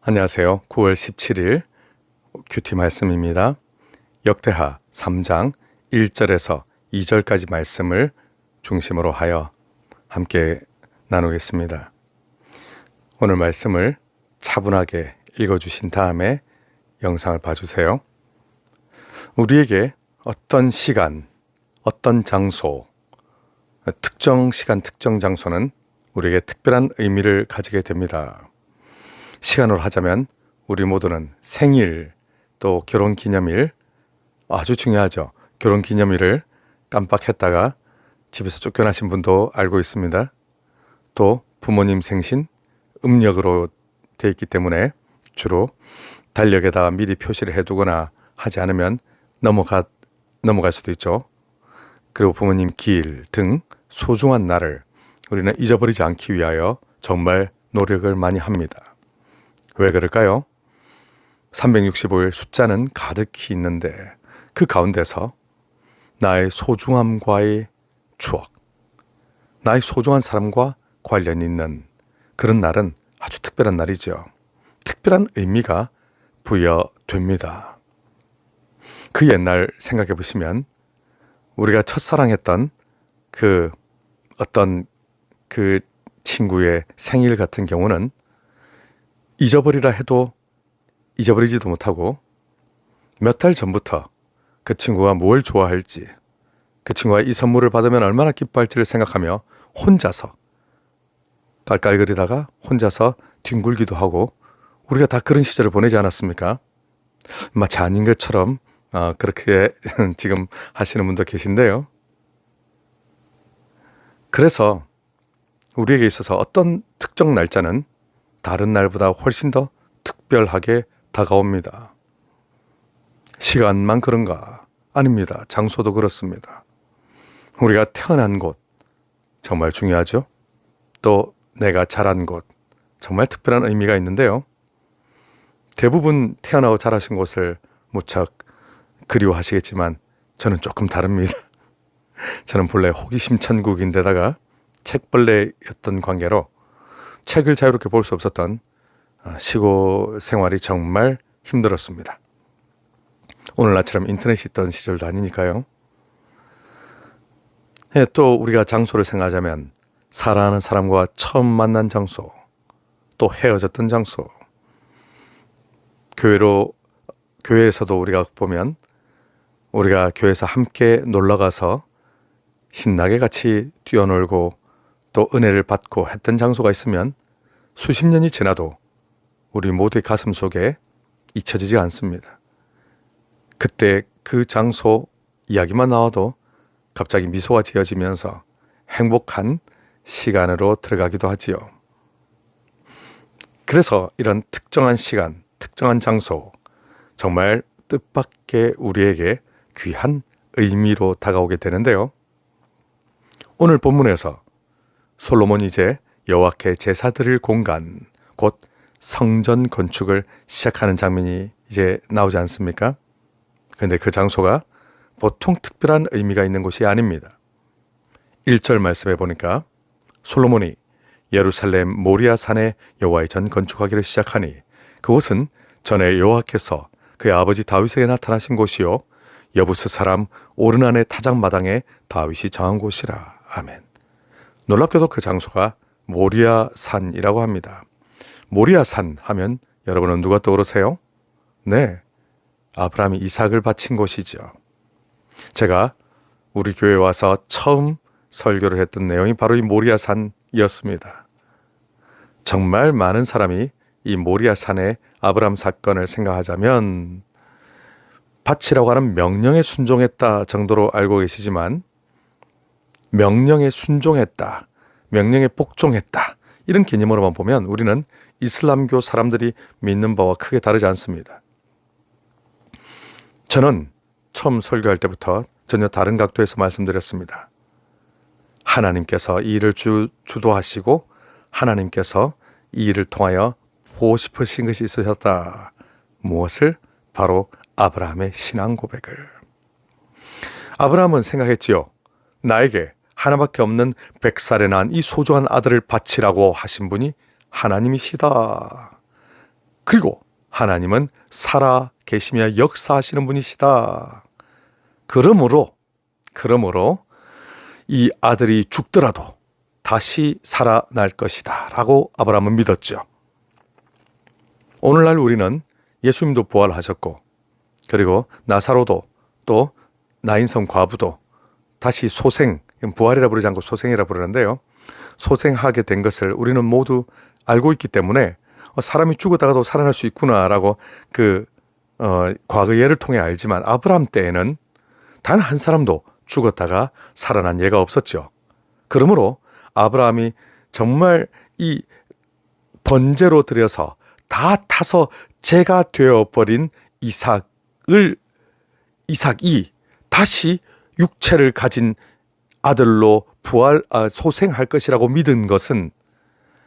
안녕하세요. 9월 17일 큐티 말씀입니다. 역대하 3장 1절에서 2절까지 말씀을 중심으로 하여 함께 나누겠습니다. 오늘 말씀을 차분하게 읽어주신 다음에 영상을 봐주세요. 우리에게 어떤 시간, 어떤 장소, 특정 시간, 특정 장소는 우리에게 특별한 의미를 가지게 됩니다. 시간으로 하자면 우리 모두는 생일, 또 결혼기념일, 아주 중요하죠. 결혼기념일을 깜빡했다가 집에서 쫓겨나신 분도 알고 있습니다. 또 부모님 생신, 음력으로 돼 있기 때문에 주로 달력에다가 미리 표시를 해두거나 하지 않으면 넘어갈 수도 있죠. 그리고 부모님 기일 등 소중한 날을 우리는 잊어버리지 않기 위하여 정말 노력을 많이 합니다. 왜 그럴까요? 365일 숫자는 가득히 있는데 그 가운데서 나의 소중함과의 추억, 나의 소중한 사람과 관련이 있는 그런 날은 아주 특별한 날이죠. 특별한 의미가 부여됩니다. 그 옛날 생각해 보시면 우리가 첫사랑했던 그 어떤 그 친구의 생일 같은 경우는 잊어버리라 해도 잊어버리지도 못하고 몇 달 전부터 그 친구가 뭘 좋아할지, 그 친구가 이 선물을 받으면 얼마나 기뻐할지를 생각하며 혼자서 깔깔거리다가 혼자서 뒹굴기도 하고 우리가 다 그런 시절을 보내지 않았습니까? 마치 아닌 것처럼 그렇게 지금 하시는 분도 계신데요. 그래서 우리에게 있어서 어떤 특정 날짜는 다른 날보다 훨씬 더 특별하게 다가옵니다. 시간만 그런가? 아닙니다. 장소도 그렇습니다. 우리가 태어난 곳 정말 중요하죠. 또 내가 자란 곳 정말 특별한 의미가 있는데요. 대부분 태어나고 자라신 곳을 무척 그리워하시겠지만 저는 조금 다릅니다. 저는 본래 호기심 천국인데다가 책벌레였던 관계로 책을 자유롭게 볼 수 없었던 시골 생활이 정말 힘들었습니다. 오늘날처럼 인터넷이 있던 시절도 아니니까요. 또 우리가 장소를 생각하자면 사랑하는 사람과 처음 만난 장소, 또 헤어졌던 장소, 교회에서도 우리가 보면 우리가 교회에서 함께 놀러가서 신나게 같이 뛰어놀고 또 은혜를 받고 했던 장소가 있으면 수십 년이 지나도 우리 모두의 가슴 속에 잊혀지지 않습니다. 그때 그 장소 이야기만 나와도 갑자기 미소가 지어지면서 행복한 시간으로 들어가기도 하지요. 그래서 이런 특정한 시간, 특정한 장소, 정말 뜻밖의 우리에게 귀한 의미로 다가오게 되는데요. 오늘 본문에서 솔로몬이 이제 여호와께 제사 드릴 공간, 곧 성전 건축을 시작하는 장면이 이제 나오지 않습니까? 그런데 그 장소가 보통 특별한 의미가 있는 곳이 아닙니다. 1절 말씀에 보니까 솔로몬이 예루살렘 모리아 산에 여호와의 전 건축하기를 시작하니 그곳은 전에 여호와께서 그의 아버지 다윗에게 나타나신 곳이요 여부스 사람 오르난의 타작마당에 다윗이 정한 곳이라. 아멘. 놀랍게도 그 장소가 모리아 산이라고 합니다. 모리아 산 하면 여러분은 누가 떠오르세요? 네, 아브라함이 이삭을 바친 곳이죠. 제가 우리 교회에 와서 처음 설교를 했던 내용이 바로 이 모리아 산이었습니다. 정말 많은 사람이 이 모리아 산의 아브라함 사건을 생각하자면 바치라고 하는 명령에 순종했다 정도로 알고 계시지만 명령에 순종했다, 명령에 복종했다 이런 개념으로만 보면 우리는 이슬람교 사람들이 믿는 바와 크게 다르지 않습니다. 저는 처음 설교할 때부터 전혀 다른 각도에서 말씀드렸습니다. 하나님께서 이 일을 주도하시고 하나님께서 이 일을 통하여 보고 싶으신 것이 있으셨다. 무엇을? 바로 아브라함의 신앙 고백을. 아브라함은 생각했지요. 나에게 하나밖에 없는 100살에 낳은 이 소중한 아들을 바치라고 하신 분이 하나님이시다. 그리고 하나님은 살아 계시며 역사하시는 분이시다. 그러므로 이 아들이 죽더라도 다시 살아날 것이다 라고 아브라함은 믿었죠. 오늘날 우리는 예수님도 부활하셨고, 그리고 나사로도, 또 나인성 과부도 다시 소생, 부활이라 부르지 않고 소생이라 부르는데요, 소생하게 된 것을 우리는 모두 알고 있기 때문에 사람이 죽었다가도 살아날 수 있구나라고 과거 예를 통해 알지만, 아브라함 때에는 단 한 사람도 죽었다가 살아난 예가 없었죠. 그러므로 아브라함이 정말 이 번제로 드려서 다 타서 재가 되어버린 이삭이 다시 육체를 가진 아들로 소생할 것이라고 믿은 것은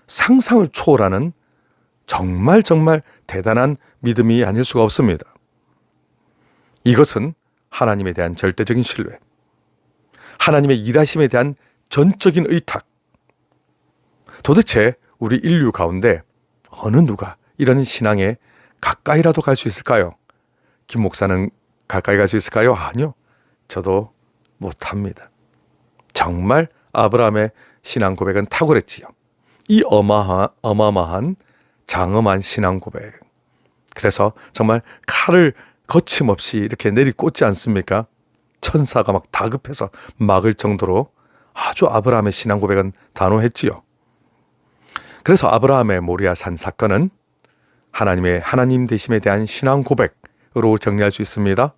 상상을 초월하는 정말 대단한 믿음이 아닐 수가 없습니다. 이것은 하나님에 대한 절대적인 신뢰, 하나님의 일하심에 대한 전적인 의탁. 도대체 우리 인류 가운데 어느 누가 이런 신앙에 가까이라도 갈 수 있을까요? 김 목사는 가까이 갈 수 있을까요? 아니요. 저도 못합니다. 정말 아브라함의 신앙 고백은 탁월했지요. 이 어마어마한 장엄한 신앙 고백. 그래서 정말 칼을 거침없이 이렇게 내리꽂지 않습니까? 천사가 막 다급해서 막을 정도로 아주 아브라함의 신앙 고백은 단호했지요. 그래서 아브라함의 모리아산 사건은 하나님의 하나님 되심에 대한 신앙 고백으로 정리할 수 있습니다.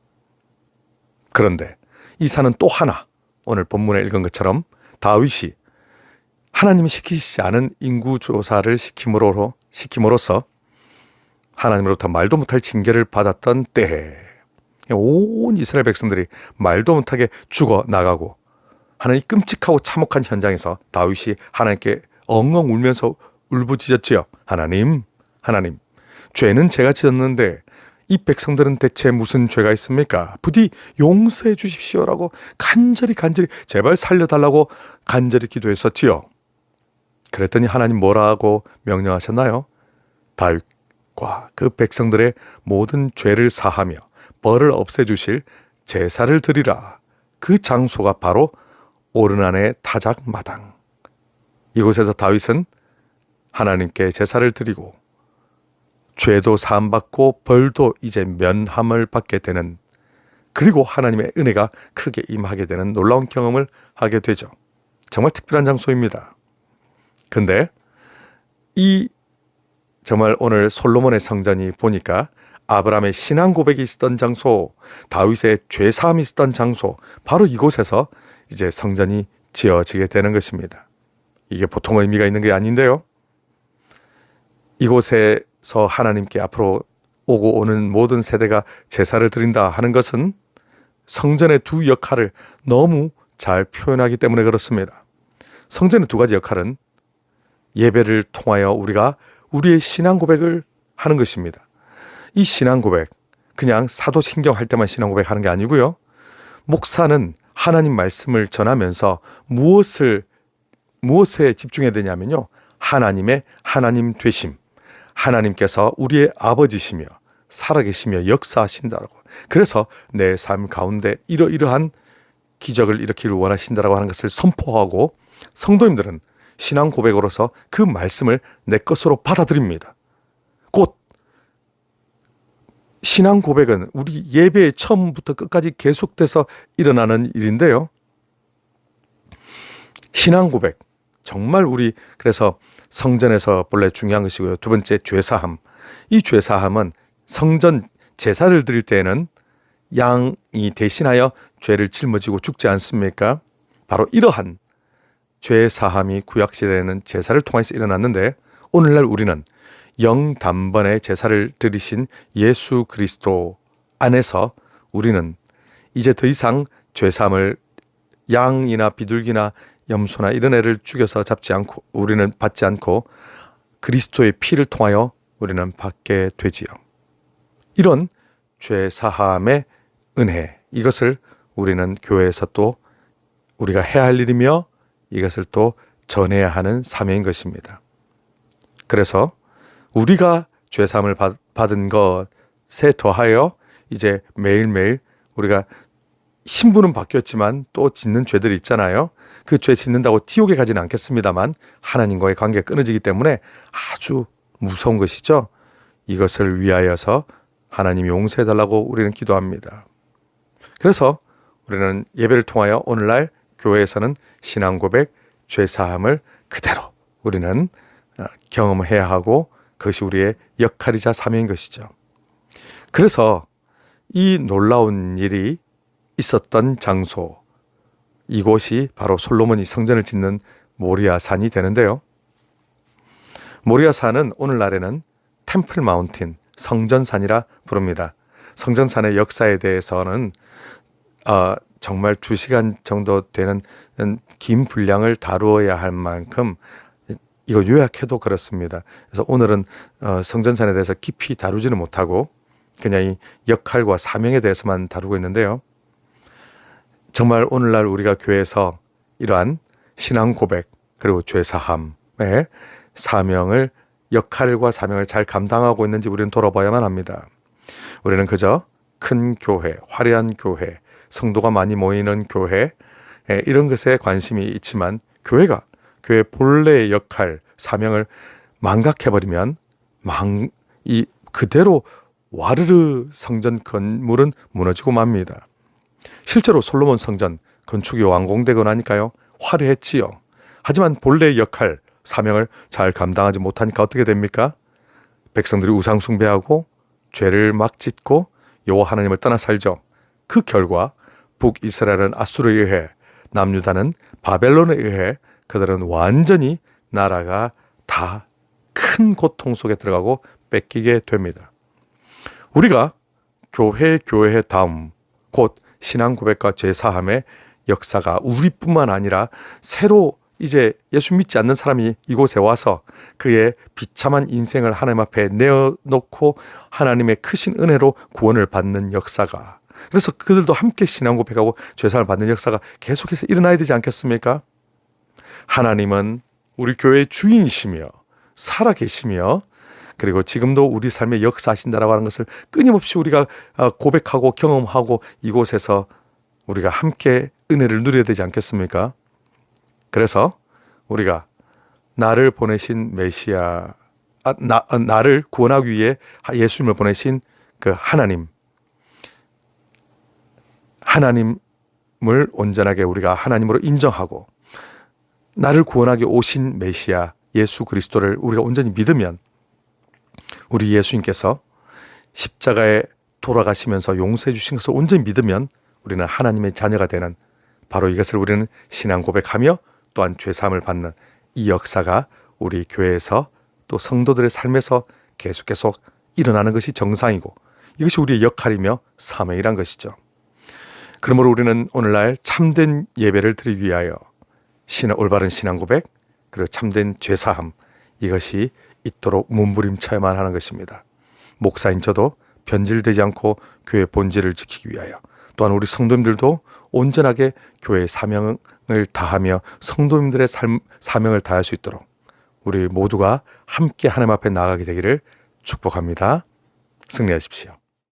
그런데 이 산은 또 하나, 오늘 본문에 읽은 것처럼 다윗이 하나님이 시키시지 않은 인구조사를 시킴으로써 하나님으로부터 말도 못할 징계를 받았던 때에 온 이스라엘 백성들이 말도 못하게 죽어나가고 하나님 끔찍하고 참혹한 현장에서 다윗이 하나님께 엉엉 울면서 울부짖었지요. 하나님, 죄는 제가 지었는데 이 백성들은 대체 무슨 죄가 있습니까? 부디 용서해 주십시오라고 간절히 제발 살려달라고 간절히 기도했었지요. 그랬더니 하나님 뭐라고 명령하셨나요? 다윗과 그 백성들의 모든 죄를 사하며 벌을 없애주실 제사를 드리라. 그 장소가 바로 오르난의 타작마당. 이곳에서 다윗은 하나님께 제사를 드리고 죄도 사함받고 벌도 이제 면함을 받게 되는, 그리고 하나님의 은혜가 크게 임하게 되는 놀라운 경험을 하게 되죠. 정말 특별한 장소입니다. 근데 정말 오늘 솔로몬의 성전이 보니까 아브라함의 신앙 고백이 있었던 장소, 다윗의 죄사함이 있었던 장소, 바로 이곳에서 이제 성전이 지어지게 되는 것입니다. 이게 보통 의미가 있는 게 아닌데요, 이곳에서 하나님께 앞으로 오고 오는 모든 세대가 제사를 드린다 하는 것은 성전의 두 역할을 너무 잘 표현하기 때문에 그렇습니다. 성전의 두 가지 역할은 예배를 통하여 우리가 우리의 신앙 고백을 하는 것입니다. 이 신앙 고백, 그냥 사도신경 할 때만 신앙 고백하는 게 아니고요, 목사는 하나님 말씀을 전하면서 무엇에 집중해야 되냐면요, 하나님의 하나님 되심, 하나님께서 우리의 아버지시며 살아계시며 역사하신다라고, 그래서 내 삶 가운데 이러이러한 기적을 일으키기를 원하신다라고 하는 것을 선포하고, 성도님들은 신앙 고백으로서 그 말씀을 내 것으로 받아들입니다. 곧 신앙 고백은 우리 예배의 처음부터 끝까지 계속돼서 일어나는 일인데요, 신앙 고백 정말 그래서 성전에서 본래 중요한 것이고요. 두 번째, 죄사함. 이 죄사함은 성전 제사를 드릴 때에는 양이 대신하여 죄를 짊어지고 죽지 않습니까? 바로 이러한 죄사함이 구약시대에는 제사를 통해서 일어났는데, 오늘날 우리는 영단번에 제사를 드리신 예수 그리스도 안에서 우리는 이제 더 이상 죄사함을 양이나 비둘기나 염소나 이런 애를 죽여서 잡지 않고 우리는 받지 않고 그리스도의 피를 통하여 우리는 받게 되지요. 이런 죄사함의 은혜, 이것을 우리는 교회에서 또 우리가 해야 할 일이며 이것을 또 전해야 하는 사명인 것입니다. 그래서 우리가 죄사함을 받은 것에 더하여 이제 매일매일 우리가 신분은 바뀌었지만 또 짓는 죄들이 있잖아요. 그 죄 짓는다고 지옥에 가지는 않겠습니다만 하나님과의 관계가 끊어지기 때문에 아주 무서운 것이죠. 이것을 위하여서 하나님이 용서해달라고 우리는 기도합니다. 그래서 우리는 예배를 통하여 오늘날 교회에서는 신앙 고백, 죄사함을 그대로 우리는 경험해야 하고 그것이 우리의 역할이자 사명인 것이죠. 그래서 이 놀라운 일이 있었던 장소, 이곳이 바로 솔로몬이 성전을 짓는 모리아산이 되는데요. 모리아산은 오늘날에는 템플 마운틴, 성전산이라 부릅니다. 성전산의 역사에 대해서는 정말 2시간 정도 되는 긴 분량을 다루어야 할 만큼 이거 요약해도 그렇습니다. 그래서 오늘은 성전산에 대해서 깊이 다루지는 못하고 그냥 이 역할과 사명에 대해서만 다루고 있는데요. 정말 오늘날 우리가 교회에서 이러한 신앙 고백 그리고 죄사함의 사명을 역할과 사명을 잘 감당하고 있는지 우리는 돌아봐야만 합니다. 우리는 그저 큰 교회, 화려한 교회, 성도가 많이 모이는 교회 이런 것에 관심이 있지만 교회가 교회 본래의 역할, 사명을 망각해버리면 이 그대로 와르르 성전 건물은 무너지고 맙니다. 실제로 솔로몬 성전 건축이 완공되고 나니까요 화려했지요. 하지만 본래의 역할, 사명을 잘 감당하지 못하니까 어떻게 됩니까? 백성들이 우상 숭배하고 죄를 막 짓고 여호와 하나님을 떠나 살죠. 그 결과 북이스라엘은 아수르에 의해, 남유다는 바벨론에 의해 그들은 완전히 나라가 다 큰 고통 속에 들어가고 뺏기게 됩니다. 우리가 교회의 다음 곧 신앙 고백과 죄사함의 역사가 우리뿐만 아니라 새로 이제 예수 믿지 않는 사람이 이곳에 와서 그의 비참한 인생을 하나님 앞에 내어놓고 하나님의 크신 은혜로 구원을 받는 역사가, 그래서 그들도 함께 신앙 고백하고 죄사함을 받는 역사가 계속해서 일어나야 되지 않겠습니까? 하나님은 우리 교회의 주인이시며 살아계시며 그리고 지금도 우리 삶에 역사하신다라고 하는 것을 끊임없이 우리가 고백하고 경험하고 이곳에서 우리가 함께 은혜를 누려야 되지 않겠습니까? 그래서 우리가 나를 보내신 메시아, 나를 구원하기 위해 예수님을 보내신 그 하나님을 온전하게 우리가 하나님으로 인정하고 나를 구원하기 오신 메시아 예수 그리스도를 우리가 온전히 믿으면 우리 예수님께서 십자가에 돌아가시면서 용서해 주신 것을 온전히 믿으면 우리는 하나님의 자녀가 되는, 바로 이것을 우리는 신앙 고백하며 또한 죄사함을 받는 이 역사가 우리 교회에서 또 성도들의 삶에서 계속 일어나는 것이 정상이고 이것이 우리의 역할이며 사명이란 것이죠. 그러므로 우리는 오늘날 참된 예배를 드리기 위하여 올바른 신앙 고백 그리고 참된 죄사함, 이것이 있도록 몸부림쳐야만 하는 것입니다. 목사인 저도 변질되지 않고 교회의 본질을 지키기 위하여, 또한 우리 성도님들도 온전하게 교회의 사명을 다하며 성도님들의 사명을 다할 수 있도록 우리 모두가 함께 하나님 앞에 나아가게 되기를 축복합니다. 승리하십시오.